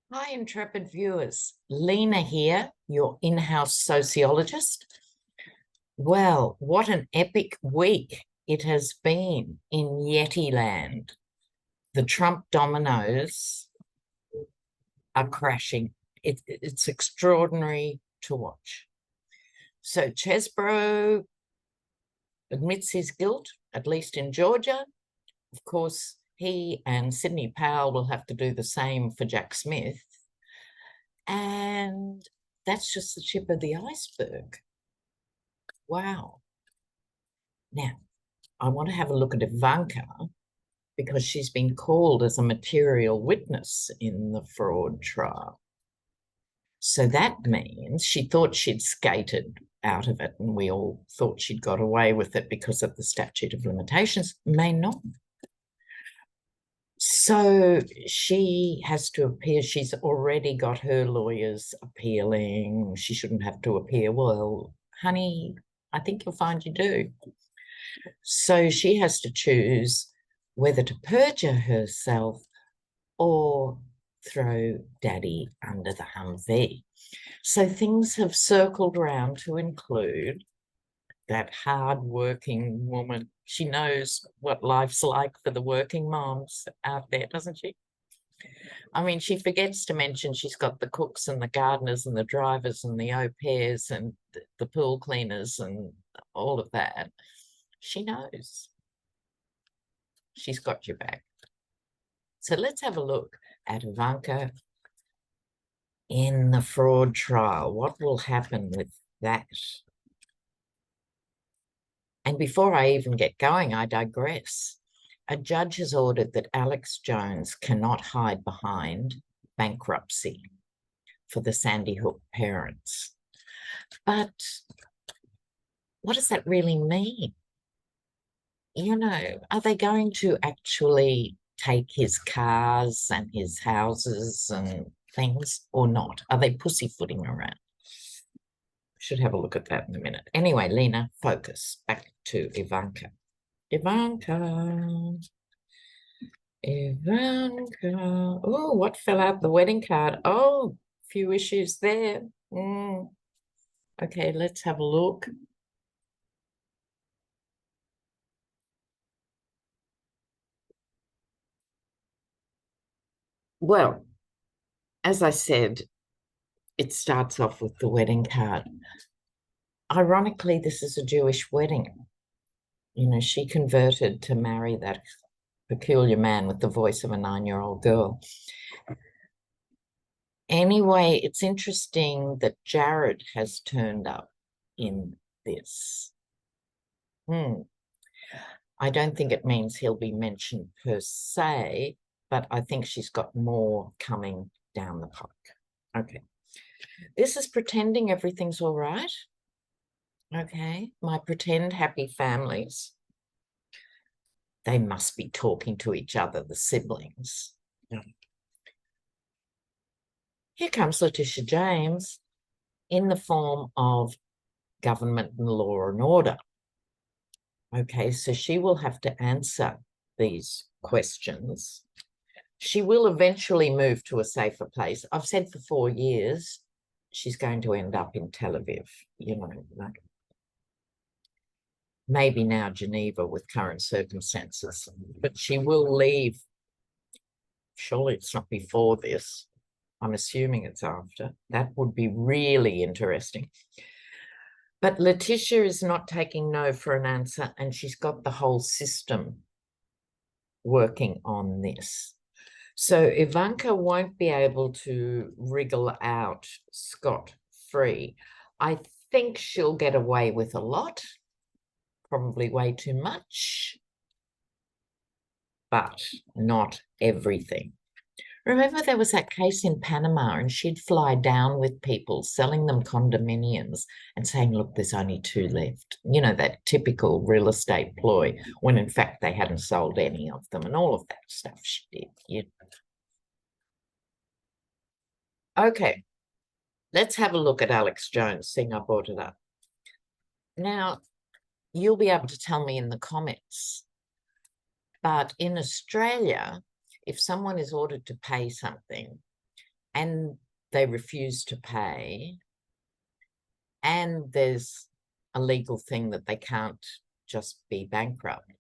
Hi, intrepid viewers. Lena here, your in-house sociologist. Well, what an epic week it has been in Yeti land. The Trump dominoes are crashing. It's extraordinary to watch. So Chesbro admits his guilt, at least in Georgia. Of course, he and Sidney Powell will have to do the same for Jack Smith. And that's just the tip of the iceberg. Wow. Now, I want to have a look at Ivanka because she's been called as a material witness in the fraud trial. So that means she thought she'd skated out of it, and we all thought she'd got away with it because of the statute of limitations. May not. So she has to appear. She's already got her lawyers appealing. She shouldn't have to appear. Well, honey, I think you'll find you do. So she has to choose whether to perjure herself or throw daddy under the Humvee. So things have circled around to include that hard-working woman. She knows what life's like for the working moms out there, doesn't she? I mean, she forgets to mention she's got the cooks and the gardeners and the drivers and the au pairs and the pool cleaners and all of that. She knows. She's got your back. So let's have a look at Ivanka in the fraud trial. What will happen with that? And before I even get going, I digress. A judge has ordered that Alex Jones cannot hide behind bankruptcy for the Sandy Hook parents. But what does that really mean? You know, are they going to actually take his cars and his houses and things or not? Are they pussyfooting around? Should have a look at that in a minute. Anyway, Lena, focus. Back to Ivanka. Ivanka. Oh, what fell out the wedding card? Oh, few issues there. Okay, let's have a look. Well, as I said, it starts off with the wedding card. Ironically, this is a Jewish wedding. You know, she converted to marry that peculiar man with the voice of a 9-year-old girl. Anyway, it's interesting that Jared has turned up in this. I don't think it means he'll be mentioned per se, but I think she's got more coming down the pike. Okay. This is pretending everything's all right. Okay. My pretend happy families. They must be talking to each other, the siblings. Here comes Letitia James in the form of government and law and order. Okay, so she will have to answer these questions. She will eventually move to a safer place. I've said for 4 years she's going to end up in Tel Aviv, you know, like maybe now Geneva with current circumstances, but she will leave. Surely it's not before this. I'm assuming it's after. That would be really interesting. But Letitia is not taking no for an answer, and she's got the whole system working on this. So Ivanka won't be able to wriggle out scot-free. I think she'll get away with a lot, probably way too much, but not everything. Remember there was that case in Panama and she'd fly down with people selling them condominiums and saying, look, there's only 2 left. You know, that typical real estate ploy when in fact they hadn't sold any of them and all of that stuff she did. Okay, let's have a look at Alex Jones, seeing I brought it up. Now, you'll be able to tell me in the comments, but in Australia, if someone is ordered to pay something and they refuse to pay, and there's a legal thing that they can't just be bankrupt,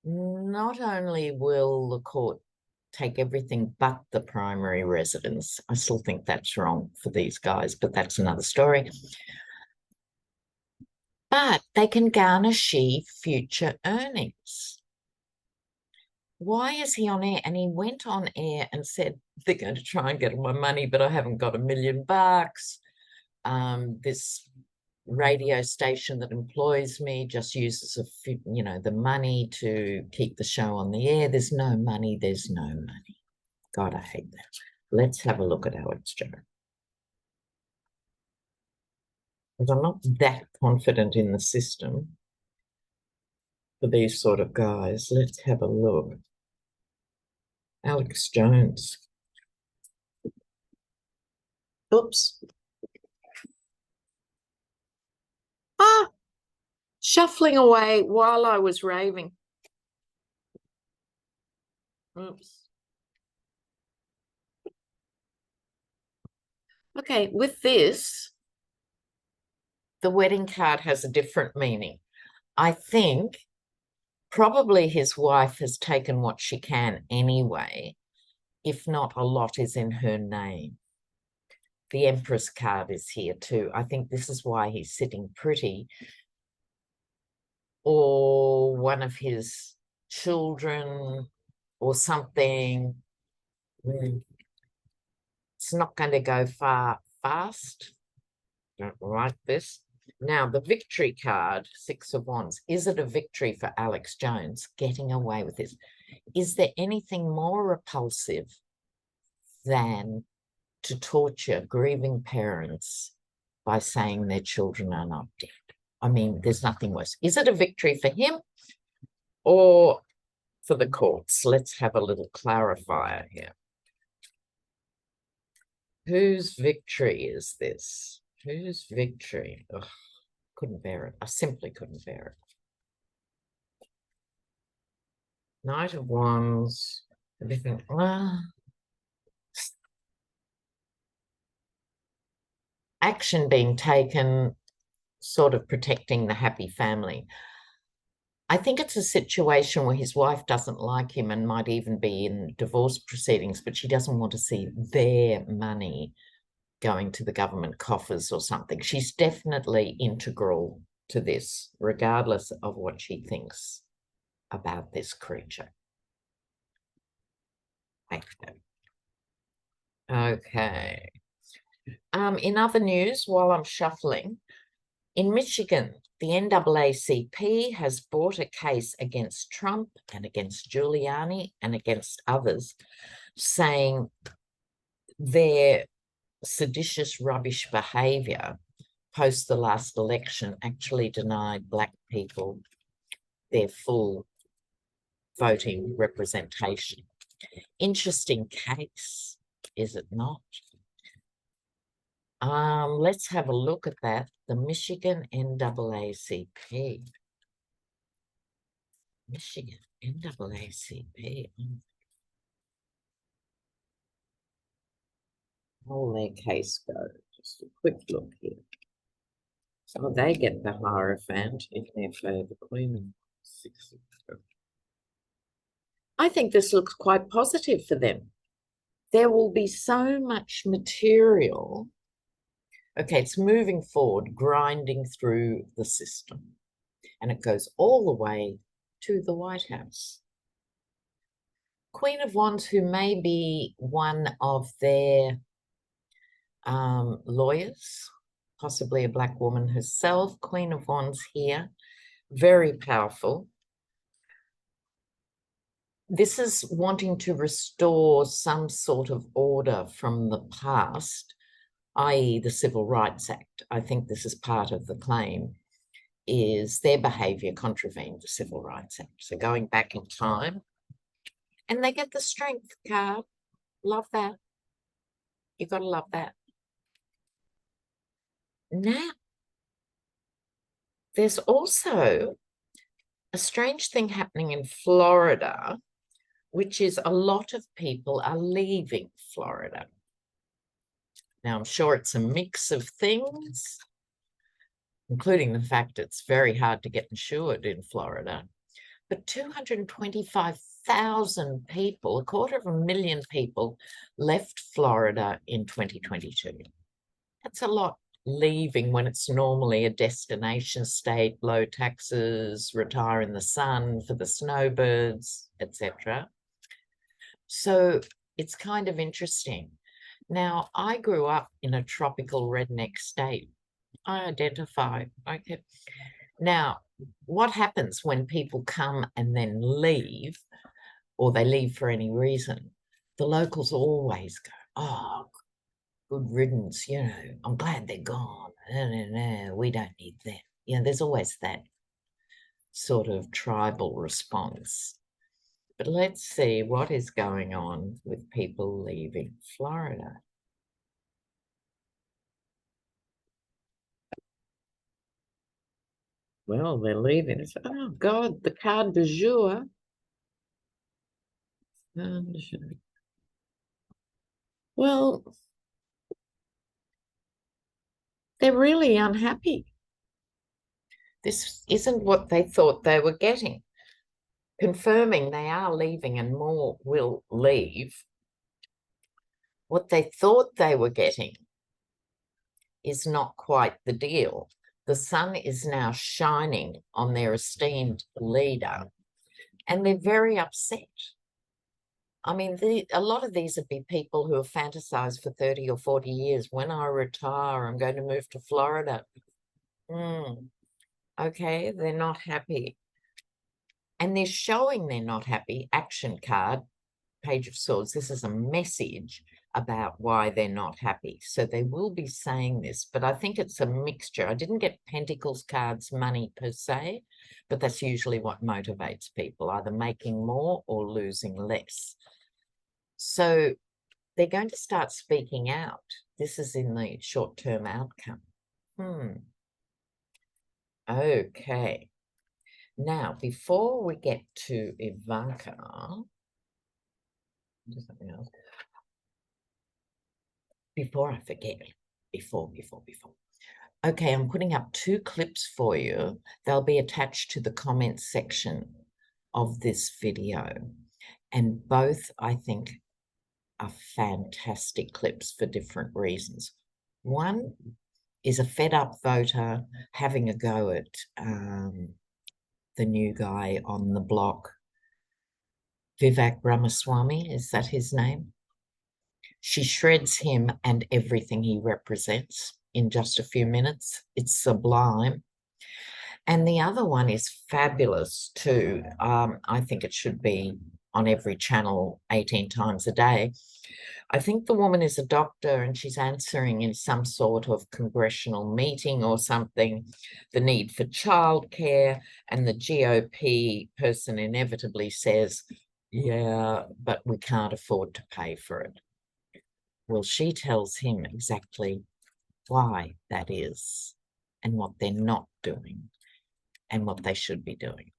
not only will the court take everything but the primary residence, I still think that's wrong for these guys, but that's another story, but they can garnish future earnings. Why is he on air? And he went on air and said, they're going to try and get all my money, but I haven't got $1 million. This radio station that employs me just uses the money to keep the show on the air. There's no money. There's no money. God, I hate that. Let's have a look at Alex Jones. Because I'm not that confident in the system for these sort of guys. Let's have a look. Alex Jones. Oops. Shuffling away while I was raving. Oops. Okay, with this, the wedding card has a different meaning. I think probably his wife has taken what she can anyway. If not, a lot is in her name. The Empress card is here too. I think this is why he's sitting pretty. Or one of his children or something. It's not going to go fast. Don't like this. Now, the victory card, 6 of Wands. Is it a victory for Alex Jones getting away with this? Is there anything more repulsive than to torture grieving parents by saying their children are not dead? I mean, there's nothing worse. Is it a victory for him or for the courts? Let's have a little clarifier here. Whose victory is this? Whose victory? Ugh, couldn't bear it. I simply couldn't bear it. Knight of Wands. Everything. Action being taken, sort of protecting the happy family. I think it's a situation where his wife doesn't like him and might even be in divorce proceedings, but she doesn't want to see their money going to the government coffers or something. She's definitely integral to this, regardless of what she thinks about this creature. Okay. In other news, while I'm shuffling, in Michigan, the NAACP has brought a case against Trump and against Giuliani and against others, saying their seditious rubbish behaviour post the last election actually denied Black people their full voting representation. Interesting case, is it not? Let's have a look at that. The Michigan NAACP. Michigan NAACP. How their case go? Just a quick look here. So they get the Hierophant in their favour. Queen 6. I think this looks quite positive for them. There will be so much material. Okay, it's moving forward, grinding through the system. And it goes all the way to the White House. Queen of Wands, who may be one of their lawyers, possibly a Black woman herself. Queen of Wands here, very powerful. This is wanting to restore some sort of order from the past, i.e. the Civil Rights Act. I think this is part of the claim, is their behaviour contravened the Civil Rights Act. So going back in time, and they get the Strength card. Love that. You've got to love that. Now, there's also a strange thing happening in Florida, which is a lot of people are leaving Florida. Now, I'm sure it's a mix of things, including the fact it's very hard to get insured in Florida. But 225,000 people, 250,000 people, left Florida in 2022. That's a lot leaving when it's normally a destination state, low taxes, retire in the sun for the snowbirds, etc. So it's kind of interesting. Now, I grew up in a tropical redneck state. I identify. Okay. Now, what happens when people come and then leave, or they leave for any reason? The locals always go, oh, good riddance, you know, I'm glad they're gone. No, we don't need them. You know, there's always that sort of tribal response. But let's see what is going on with people leaving Florida. Well, they're leaving. Oh, God, the card du jour. Well, they're really unhappy. This isn't what they thought they were getting. Confirming they are leaving and more will leave. What they thought they were getting is not quite the deal. The sun is now shining on their esteemed leader, and they're very upset. I mean, a lot of these would be people who have fantasized for 30 or 40 years. When I retire, I'm going to move to Florida. Okay, they're not happy. And they're showing they're not happy. Action card, Page of Swords. This is a message about why they're not happy. So they will be saying this, but I think it's a mixture. I didn't get Pentacles cards, money per se, but that's usually what motivates people, either making more or losing less. So they're going to start speaking out. This is in the short-term outcome. Okay. Now, before we get to Ivanka, something else. Before I forget, before. Okay, I'm putting up 2 clips for you. They'll be attached to the comments section of this video. And both, I think, are fantastic clips for different reasons. One is a fed-up voter having a go at the new guy on the block, Vivek Ramaswamy, is that his name? She shreds him and everything he represents in just a few minutes. It's sublime. And the other one is fabulous too. I think it should be on every channel 18 times a day. I think the woman is a doctor and she's answering in some sort of congressional meeting or something, the need for childcare, and the GOP person inevitably says, yeah, but we can't afford to pay for it. Well, she tells him exactly why that is and what they're not doing and what they should be doing.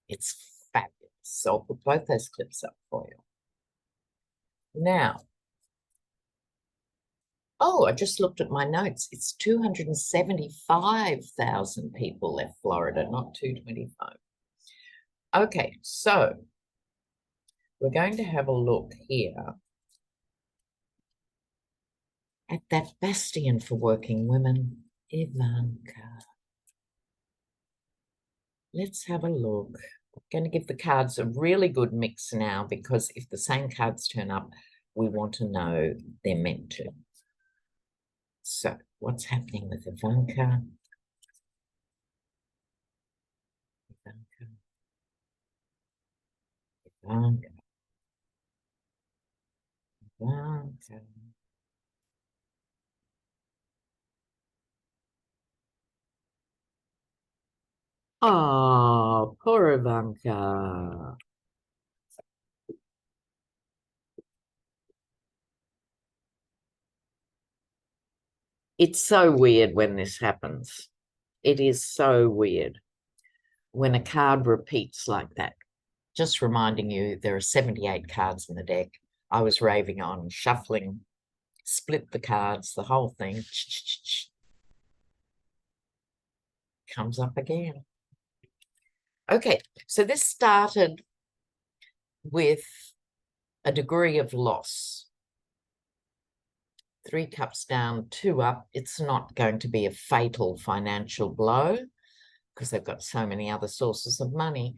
It's fabulous. So I'll put both those clips up for you. Now, oh, I just looked at my notes. It's 275,000 people left Florida, not 225. Okay, so we're going to have a look here at that bastion for working women, Ivanka. Let's have a look. I'm going to give the cards a really good mix now, because if the same cards turn up, we want to know they're meant to. So what's happening with Ivanka? Ivanka. Oh, poor Ivanka. It's so weird when this happens. It is so weird when a card repeats like that. Just reminding you, there are 78 cards in the deck. I was raving on, shuffling split the cards, the whole thing comes up again. Okay, so this started with a degree of loss. 3 cups down, 2 up. It's not going to be a fatal financial blow because they've got so many other sources of money.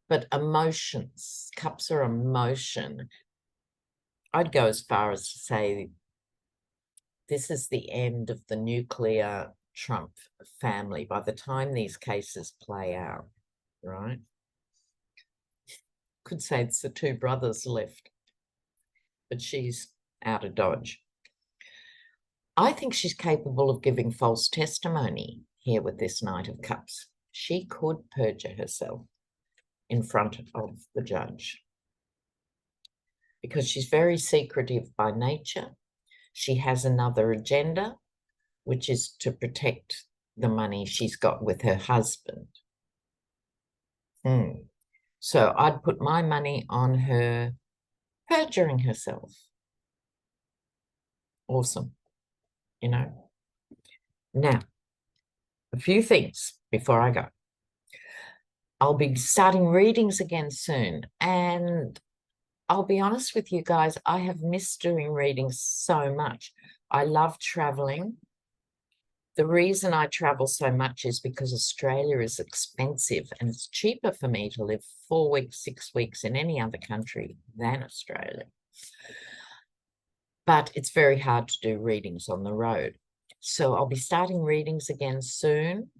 But emotions, cups are emotion. I'd go as far as to say this is the end of the nuclear Trump family by the time these cases play out, right? Could say it's the 2 brothers left, but she's out of Dodge. I think she's capable of giving false testimony here with this Knight of Cups. She could perjure herself in front of the judge because she's very secretive by nature. She has another agenda, which is to protect the money she's got with her husband. So I'd put my money on her perjuring herself. Awesome. You know. Now, a few things before I go. I'll be starting readings again soon. And I'll be honest with you guys, I have missed doing readings so much. I love traveling. The reason I travel so much is because Australia is expensive and it's cheaper for me to live 4 weeks, 6 weeks in any other country than Australia. But it's very hard to do readings on the road. So I'll be starting readings again soon.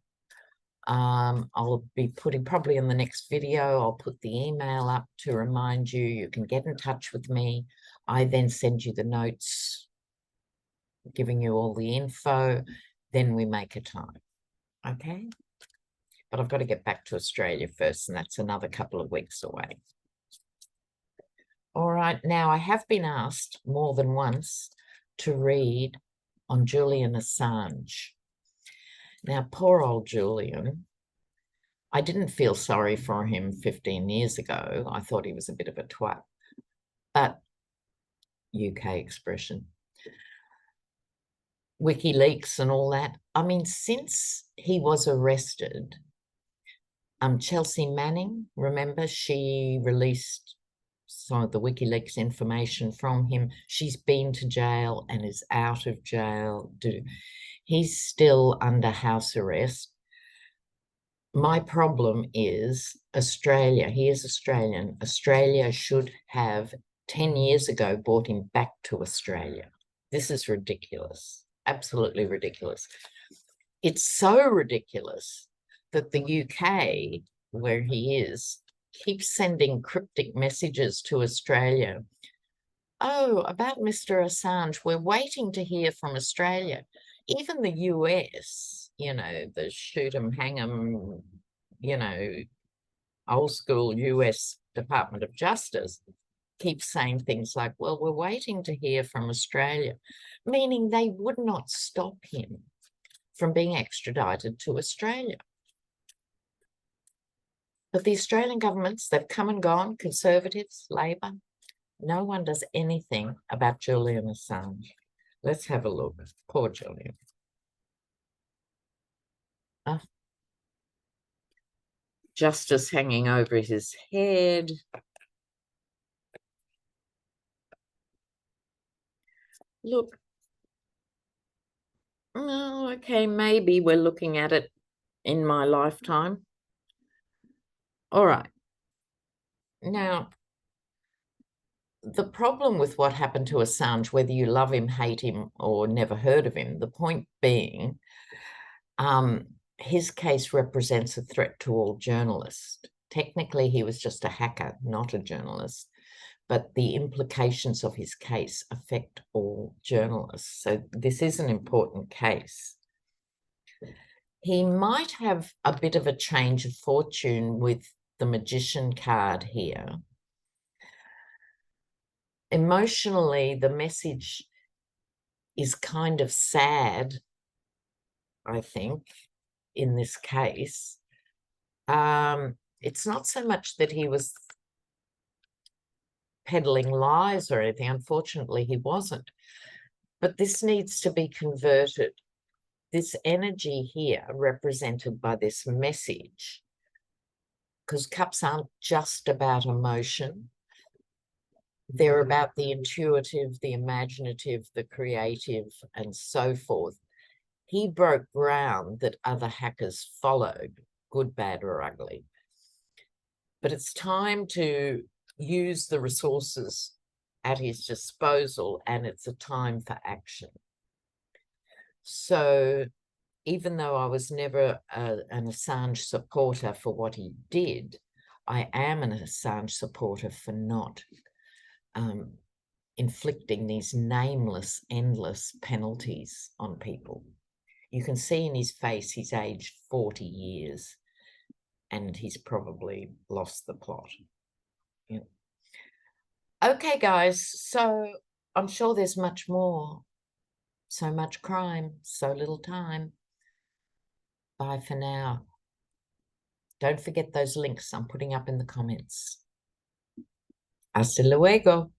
I'll be putting probably in the next video, I'll put the email up to remind you. You can get in touch with me. I then send you the notes, giving you all the info. Then we make a time. Okay? But I've got to get back to Australia first, and that's another couple of weeks away. All right. Now, I have been asked more than once to read on Julian Assange. Now, poor old Julian, I didn't feel sorry for him 15 years ago. I thought he was a bit of a twat. But UK expression. WikiLeaks and all that. I mean, since he was arrested, Chelsea Manning, remember, she released some of the WikiLeaks information from him. She's been to jail and is out of jail. He's still under house arrest. My problem is Australia. He is Australian. Australia should have 10 years ago brought him back to Australia. This is ridiculous. Absolutely ridiculous. It's so ridiculous that the UK, where he is, keeps sending cryptic messages to Australia. Oh, about Mr. Assange, we're waiting to hear from Australia. Even the US, you know, the shoot 'em, hang 'em, you know, old school US Department of Justice keeps saying things like, well, we're waiting to hear from Australia, meaning they would not stop him from being extradited to Australia. But the Australian governments, they've come and gone, Conservatives, Labor, no one does anything about Julian Assange. Let's have a look. Poor Julian. Justice hanging over his head. Look. Oh, okay, maybe we're looking at it in my lifetime. All right. Now, the problem with what happened to Assange, whether you love him, hate him, or never heard of him, the point being, his case represents a threat to all journalists. Technically, he was just a hacker, not a journalist, but the implications of his case affect all journalists. So this is an important case. He might have a bit of a change of fortune with the magician card here. Emotionally, the message is kind of sad, I think, in this case. It's not so much that he was peddling lies or anything. Unfortunately, he wasn't. But this needs to be converted. This energy here represented by this message, because cups aren't just about emotion. They're about the intuitive, the imaginative, the creative, and so forth. He broke ground that other hackers followed, good, bad, or ugly. But it's time to use the resources at his disposal, and it's a time for action. So even though I was never an Assange supporter for what he did, I am an Assange supporter for not inflicting these nameless, endless penalties on people. You can see in his face he's aged 40 years and he's probably lost the plot. Yeah. Okay, guys, so I'm sure there's much more. So much crime, so little time. Bye for now. Don't forget those links I'm putting up in the comments. Hasta luego.